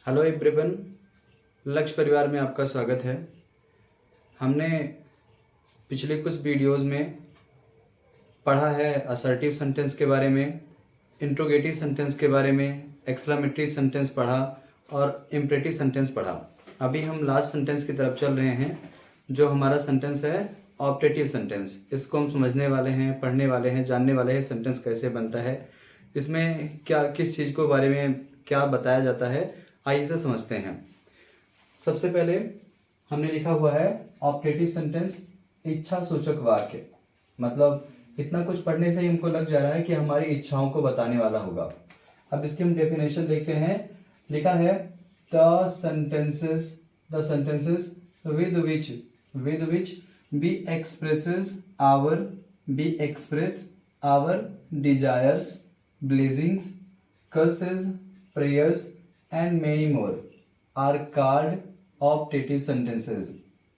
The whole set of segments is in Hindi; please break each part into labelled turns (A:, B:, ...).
A: हेलो एवरीवन, लक्ष्य परिवार में आपका स्वागत है। हमने पिछले कुछ वीडियोस में पढ़ा है असर्टिव सेंटेंस के बारे में, इंट्रोगेटिव सेंटेंस के बारे में, एक्सक्लेमेटरी सेंटेंस पढ़ा और इम्परेटिव सेंटेंस पढ़ा। अभी हम लास्ट सेंटेंस की तरफ चल रहे हैं, जो हमारा सेंटेंस है ऑप्टेटिव सेंटेंस। इसको हम समझने वाले हैं, पढ़ने वाले हैं, जानने वाले हैं सेंटेंस कैसे बनता है, इसमें क्या किस चीज़ को बारे में क्या बताया जाता है। आइए इसे समझते हैं। सबसे पहले हमने लिखा हुआ है ऑप्टेटिव सेंटेंस, इच्छा सूचक वाक्य। मतलब इतना कुछ पढ़ने से ही हमको लग जा रहा है कि हमारी इच्छाओं को बताने वाला होगा। अब इसकी हम डेफिनेशन देखते हैं। लिखा है the sentences with which we express our desires, blessings, curses, prayers and many more are called optative sentences.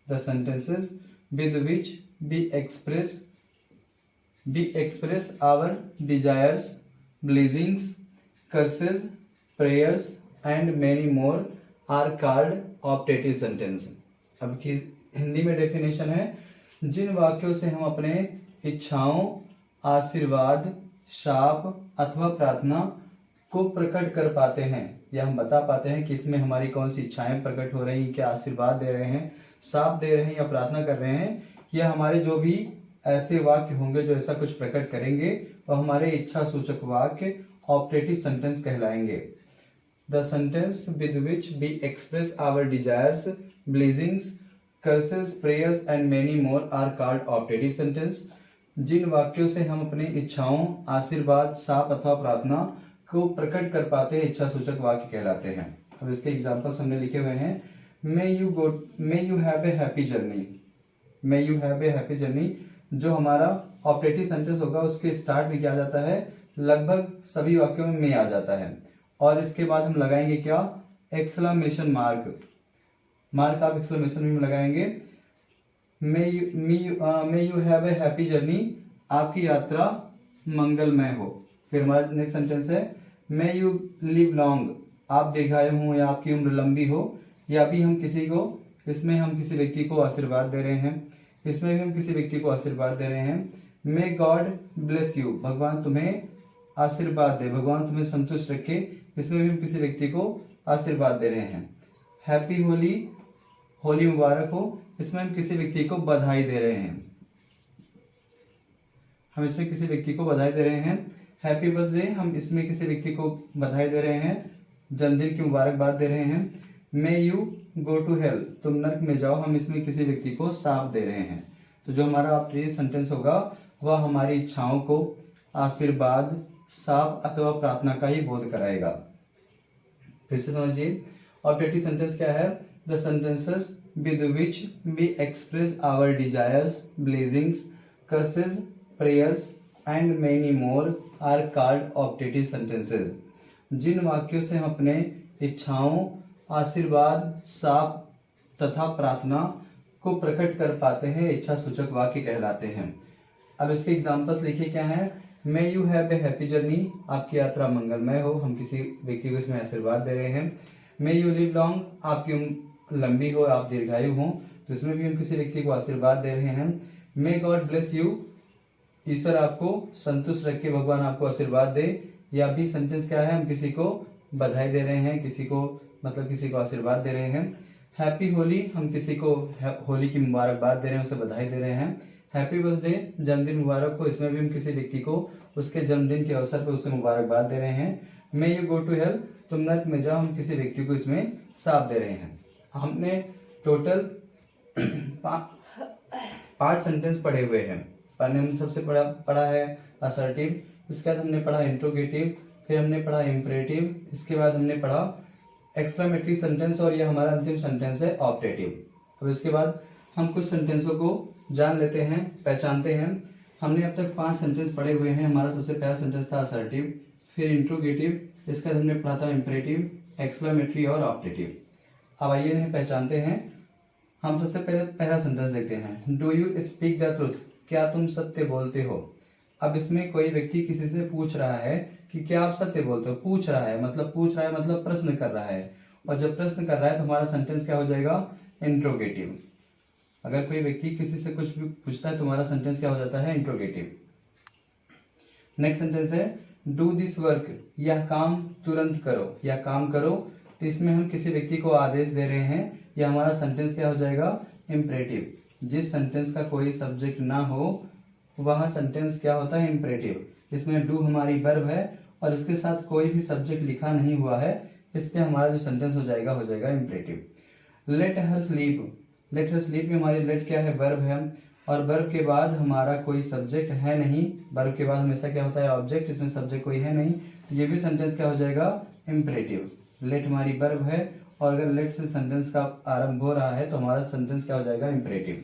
A: The sentences with which we express our desires, blessings, curses, prayers and many more are called optative sentence. अब की हिंदी में डेफिनेशन है, जिन वाक्यों से हम अपने इच्छाओं, आशीर्वाद, शाप अथवा प्रार्थना को प्रकट कर पाते हैं, या हम बता पाते हैं कि इसमें हमारी कौन सी इच्छाएं प्रकट हो रही हैं, क्या आशीर्वाद दे रहे हैं, शाप दे रहे हैं या प्रार्थना कर रहे हैं, या हमारे जो भी ऐसे वाक्य होंगे जो ऐसा कुछ प्रकट करेंगे वो हमारे इच्छा सूचक वाक्य ऑप्टेटिव सेंटेंस कहलाएंगे। The sentence with which we express our desires, blessings, curses, prayers and many more are called optative sentence. जिन वाक्यों से हम अपनी इच्छाओं, आशीर्वाद, शाप अथवा प्रार्थना को प्रकट कर पाते हैं, इच्छा सूचक वाक्य कहलाते हैं। अब इसके एग्जांपल्स हमने लिखे हुए हैं। May you have a happy journey. May you have a happy journey जो हमारा ऑप्टेटिव सेंटेंस होगा, उसके स्टार्ट में क्या आ जाता है, लगभग सभी वाक्यों में मे आ जाता है। और इसके बाद हम लगाएंगे क्या, एक्सक्लेमेशन मार्क आप एक्सक्लेमेशन में लगाएंगे। May you have a happy journey, आपकी यात्रा मंगलमय हो। फिर हमारा नेक्स्ट सेंटेंस है मे यू लिव लॉन्ग, आप दीर्घायु हो या आपकी उम्र लंबी हो। या भी हम किसी को, इसमें हम किसी व्यक्ति को आशीर्वाद दे रहे हैं, इसमें भी हम किसी व्यक्ति को आशीर्वाद दे रहे हैं। मे गॉड ब्लेस यू, भगवान तुम्हें आशीर्वाद दे, भगवान तुम्हें संतुष्ट रखे, इसमें भी हम किसी व्यक्ति को आशीर्वाद दे रहे हैं। हैप्पी होली, होली मुबारक हो, इसमें हम किसी व्यक्ति को बधाई दे रहे हैं, हम इसमें किसी व्यक्ति को बधाई दे रहे हैं। हैप्पी बर्थडे, हम इसमें किसी व्यक्ति को बधाई दे रहे हैं, जन्मदिन की मुबारकबाद दे रहे हैं। May you go to hell, तुम नर्क में जाओ, हम इसमें किसी व्यक्ति को शाप दे रहे हैं। तो जो हमारा ऑप्टेटिव सेंटेंस होगा वह हमारी इच्छाओं को, आशीर्वाद, शाप अथवा प्रार्थना का ही बोध कराएगा। फिर से समझिए, ऑप्टेटिव सेंटेंस क्या है। The sentences with which we express our desires, blessings, curses, prayers and many more are called optative sentences. जिन वाक्यों से हम अपने इच्छाओं, आशीर्वाद, शाप तथा प्रार्थना को प्रकट कर पाते हैं, इच्छा सूचक वाक्य कहलाते हैं। अब इसके एग्जांपल्स लिखिए क्या है। May you have a happy journey, आपकी यात्रा मंगलमय हो, हम किसी व्यक्ति को इसमें आशीर्वाद दे रहे हैं। मे यू लिव लॉन्ग, आपकी उम्र लंबी हो, आप दीर्घायु हो, तो इसमें भी हम किसी व्यक्ति को आशीर्वाद दे रहे हैं। मे गॉड ब्लेस यू, ईश्वर आपको संतुष्ट रखे, भगवान आपको आशीर्वाद दे। या भी सेंटेंस क्या है, हम किसी को बधाई दे रहे हैं, किसी को मतलब किसी को आशीर्वाद दे रहे हैं। हैप्पी होली, हम किसी को होली की मुबारकबाद दे रहे हैं, उसे बधाई दे रहे हैं। हैप्पी बर्थडे, जन्मदिन मुबारक हो, इसमें भी हम किसी व्यक्ति को उसके जन्मदिन के अवसर पर उसे मुबारकबाद दे रहे हैं। May you go to hell, तुम नर्क में जाओ, हम किसी व्यक्ति को इसमें शाप दे रहे हैं। हमने टोटल 5 सेंटेंस पढ़े हुए हैं। पहले हमने सबसे पढ़ा है असर्टिव, इसके बाद हमने पढ़ा इंट्रोगेटिव, फिर हमने पढ़ा इम्परेटिव, इसके बाद हमने पढ़ा एक्सक्लेमेटरी सेंटेंस, और यह हमारा अंतिम सेंटेंस है ऑप्टेटिव। अब इसके बाद हम कुछ सेंटेंसों को जान लेते हैं, पहचानते हैं। हमने अब तक 5 सेंटेंस पढ़े हुए हैं। हमारा सबसे पहला सेंटेंस था असर्टिव, फिर इंट्रोगेटिव, इसके बाद हमने पढ़ा था इम्परेटिव, एक्सक्लेमेटरी और ऑप्टेटिव। अब आइए इन्हें पहचानते हैं। हम सबसे पहले पहला सेंटेंस देखते हैं। Do you speak the truth, क्या तुम सत्य बोलते हो। अब इसमें कोई व्यक्ति किसी से पूछ रहा है कि क्या आप सत्य बोलते हो। पूछ रहा है मतलब प्रश्न कर रहा है, और जब प्रश्न कर रहा है तो हमारा सेंटेंस क्या हो जाएगा, इंट्रोगेटिव। अगर कोई व्यक्ति किसी से कुछ भी पूछता है तो हमारा सेंटेंस क्या हो जाता है, इंट्रोगेटिव। नेक्स्ट सेंटेंस है डू दिस वर्क, यह काम तुरंत करो, यह काम करो। तो इसमें हम किसी व्यक्ति को आदेश दे रहे हैं, यह हमारा सेंटेंस क्या हो जाएगा, इम्परेटिव। जिस सेंटेंस का कोई सब्जेक्ट ना हो वह सेंटेंस क्या होता है, इम्परेटिव। इसमें डू हमारी वर्ब है और इसके साथ कोई भी सब्जेक्ट लिखा नहीं हुआ है, इसलिए हमारा जो सेंटेंस हो जाएगा imperative. Let her sleep, let her sleep में हमारी लेट क्या है, वर्ब है और वर्ब के बाद हमारा कोई सब्जेक्ट है नहीं। वर्ब के बाद हमेशा क्या होता है, ऑब्जेक्ट। इसमें सब्जेक्ट कोई है नहीं, तो ये भी सेंटेंस क्या हो जाएगा, इम्परेटिव। लेट हमारी वर्ब है और अगर लेट से सेंटेंस का आरंभ हो रहा है तो हमारा सेंटेंस क्या हो जाएगा, imperative.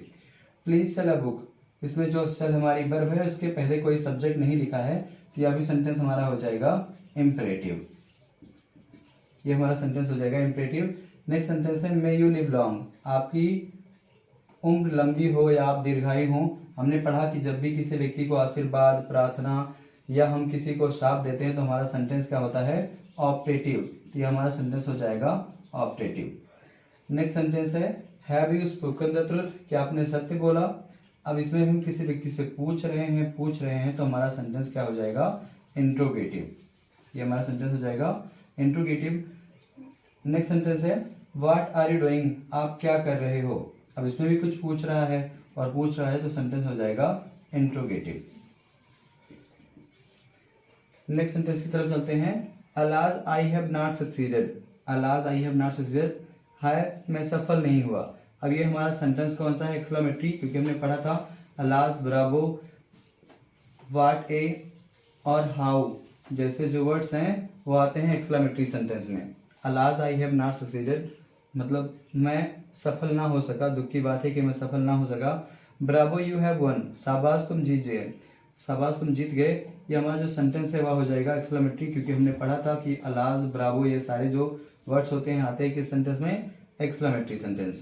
A: Please sell a book, इसमें जो सेल हमारी वर्ब है उसके पहले कोई सब्जेक्ट नहीं लिखा है, तो यह भी सेंटेंस हमारा हो जाएगा इम्परेटिव। ये हमारा सेंटेंस हो जाएगा इम्परेटिव। नेक्स्ट सेंटेंस है मे यू लिव लॉन्ग, आपकी उम्र लंबी हो या आप दीर्घायु हो। हमने पढ़ा कि जब भी किसी व्यक्ति को आशीर्वाद, प्रार्थना या हम किसी को शाप देते हैं तो हमारा सेंटेंस क्या होता है, ऑप्टेटिव। तो ये हमारा सेंटेंस हो जाएगा ऑप्टेटिव। नेक्स्ट सेंटेंस है have you spoken the truth, क्या आपने सत्य बोला। अब इसमें हम किसी व्यक्ति से पूछ रहे हैं तो हमारा सेंटेंस क्या हो जाएगा, इंट्रोगेटिव। ये हमारा सेंटेंस हो जाएगा इंट्रोगेटिव। नेक्स्ट सेंटेंस है व्हाट आर यू डूइंग, आप क्या कर रहे हो। अब इसमें भी कुछ पूछ रहा है तो सेंटेंस हो जाएगा इंट्रोगेटिव। नेक्स्ट सेंटेंस की तरफ चलते हैं। Alas I have not succeeded, alas I have not succeeded, है मैं सफल नहीं हुआ। अब ये हमारा सेंटेंस कौन सा है, एक्सक्लेमेटरी, क्योंकि हमने पढ़ा था अलाज, ब्रावो, व्हाट ए और हाउ जैसे जो वर्ड्स हैं वो आते हैं एक्सक्लेमेटरी सेंटेंस में। अलाज आई हैव नॉट सक्सीडेड मतलब मैं सफल ना हो सका, दुख की बात है कि मैं सफल ना हो सका। ब्रावो यू हैव वन, शाबाश तुम जीत गए, शाबाश तुम जीत गए। ये हमारा जो सेंटेंस है वह हो जाएगा एक्सक्लेमेटरी, क्योंकि हमने पढ़ा था कि अलाज, ब्रावो ये सारे जो वर्ड्स होते हैं आते हैं किस सेंटेंस में, exclamatory sentence.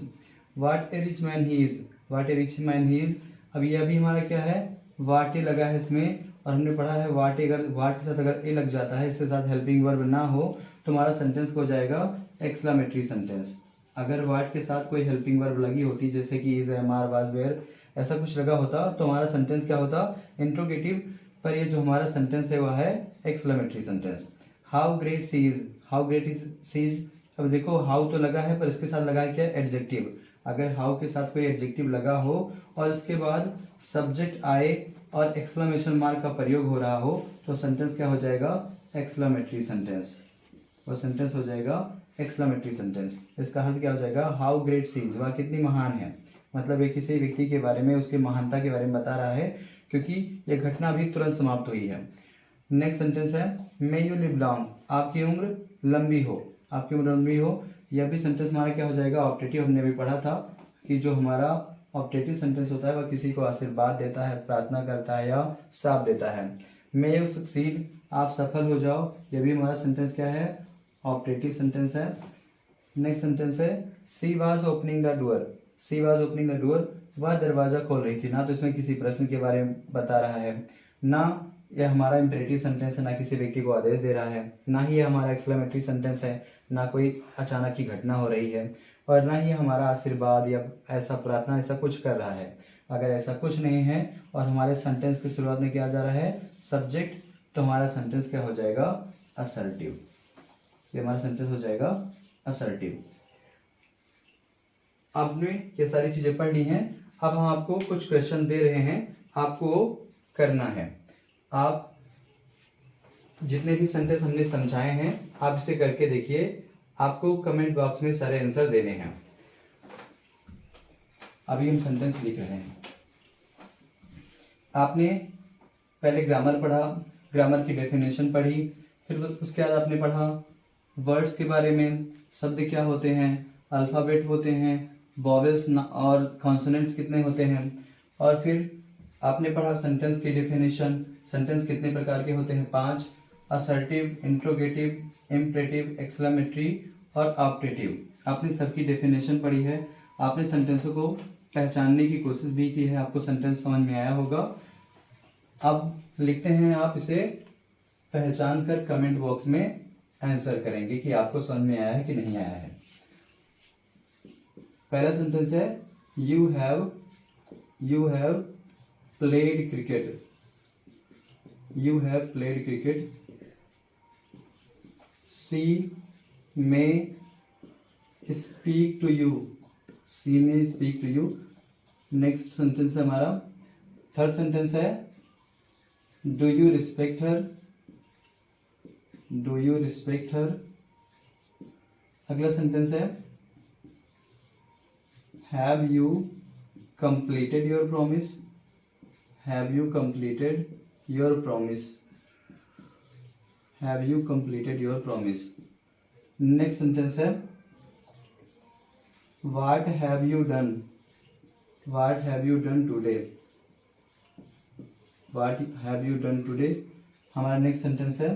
A: What A rich man he is, what A rich man he is. अब ये अभी हमारा क्या है, व्हाट ए लगा है इसमें और हमने पढ़ा है व्हाट ए, अगर व्हाट के साथ अगर ए लग जाता है, इसके साथ हेल्पिंग वर्ब ना हो तो हमारा सेंटेंस हो जाएगा एक्सक्लेमेटरी सेंटेंस। अगर व्हाट के साथ कोई हेल्पिंग वर्ब लगी होती जैसे कि is, am, are, was, were ऐसा कुछ लगा होता तो हमारा सेंटेंस क्या होता, इंट्रोगेटिव। पर ये जो हमारा सेंटेंस है वह है exclamatory sentence. How great sea is, how great is sea is. अब देखो हाउ तो लगा है पर इसके साथ लगा है क्या, एडजेक्टिव। अगर हाउ के साथ कोई एडजेक्टिव लगा हो और इसके बाद सब्जेक्ट आए और एक्सक्लेमेशन मार्क का प्रयोग हो रहा हो तो सेंटेंस क्या हो जाएगा, एक्सक्लेमेटरी सेंटेंस। वो सेंटेंस हो जाएगा एक्सक्लेमेटरी सेंटेंस। इसका अर्थ क्या हो जाएगा, हाउ ग्रेट सी इज, वह कितनी महान है। मतलब ये किसी व्यक्ति के बारे में, उसकी महानता के बारे में बता रहा है, क्योंकि यह घटना भी तुरंत समाप्त हुई है। नेक्स्ट सेंटेंस है मे यू लिव लॉन्ग, आपकी उम्र लंबी हो, आपकी उम्र लंबी हो। यह भी सेंटेंस हमारा क्या हो जाएगा, ऑप्टेटिव। हमने भी पढ़ा था कि जो हमारा ऑप्टेटिव सेंटेंस होता है वह किसी को आशीर्वाद देता है, प्रार्थना करता है या शाप देता है। मे यू सक्सीड, आप सफल हो जाओ। यह भी हमारा सेंटेंस क्या है, ऑप्टेटिव सेंटेंस है। नेक्स्ट सेंटेंस है she was opening the door, she was opening the door, वह दरवाजा खोल रही थी। ना तो इसमें किसी प्रश्न के बारे में बता रहा है, ना यह हमारा इंपेरेटिव सेंटेंस है, ना किसी व्यक्ति को आदेश दे रहा है, ना ही यह हमारा एक्सक्लेमेटरी सेंटेंस है, ना कोई अचानक की घटना हो रही है, और ना ही हमारा आशीर्वाद या ऐसा प्रार्थना ऐसा कुछ कर रहा है। अगर ऐसा कुछ नहीं है और हमारे सेंटेंस की शुरुआत में किया जा रहा है सब्जेक्ट, तो हमारा सेंटेंस क्या हो जाएगा, असर्टिव। ये हमारा सेंटेंस हो जाएगा असर्टिव। आपने ये सारी चीजें पढ़ ली हैं। अब हम आपको कुछ क्वेश्चन दे रहे हैं, आपको करना है। आप जितने भी सेंटेंस हमने समझाए हैं आप इसे करके देखिए, आपको कमेंट बॉक्स में सारे आंसर देने हैं। अभी हम सेंटेंस लिख रहे हैं। आपने पहले ग्रामर पढ़ा, ग्रामर की डेफिनेशन पढ़ी, फिर उसके बाद आपने पढ़ा वर्ड्स के बारे में, शब्द क्या होते हैं, अल्फ़ाबेट होते हैं, वॉवेल्स और कॉन्सोनेंट्स कितने होते हैं, और फिर आपने पढ़ा सेंटेंस की डेफिनेशन, सेंटेंस कितने प्रकार के होते हैं, 5, असर्टिव, इंट्रोगेटिव, इम्परेटिव, एक्सक्लेमेटरी और ऑप्टेटिव। आपने सबकी डेफिनेशन पढ़ी है, आपने सेंटेंसों को पहचानने की कोशिश भी की है, आपको सेंटेंस समझ में आया होगा। अब लिखते हैं आप इसे पहचान कर कमेंट बॉक्स में आंसर करेंगे कि आपको समझ में आया है कि नहीं आया है। पहला सेंटेंस है you have played cricket. You have played cricket. She may speak to you. She may speak to you. Next sentence है हमारा, थर्ड सेंटेंस है do you respect her. Do you respect her. अगला सेंटेंस है have you completed your promise. Have you completed your promise. Have you completed your promise. Next sentence है what have you done. What have you done today. What have you done today. हमारा नेक्स्ट सेंटेंस है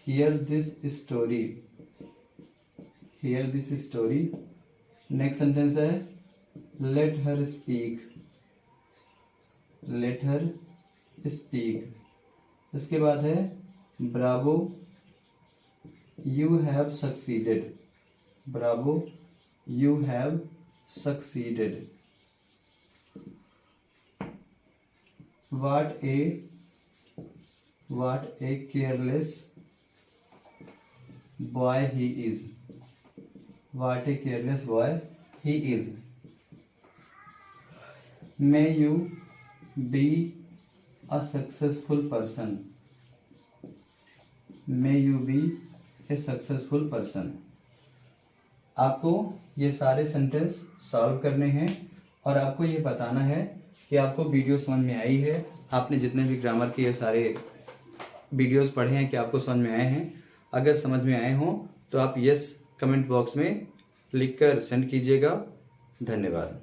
A: hear this story. Hear this story. Next sentence है let her speak. Let her speak. इसके बाद है bravo you have succeeded. Bravo you have succeeded. What a careless boy he is. What a careless boy he is. May you be a successful person. May you be a successful person. आपको ये सारे सेंटेंस सॉल्व करने हैं और आपको ये बताना है कि आपको वीडियो समझ में आई है। आपने जितने भी ग्रामर के ये सारे वीडियोस पढ़े हैं कि आपको समझ में आए हैं। अगर समझ में आए हों तो आप यस कमेंट बॉक्स में लिखकर सेंड कीजिएगा। धन्यवाद।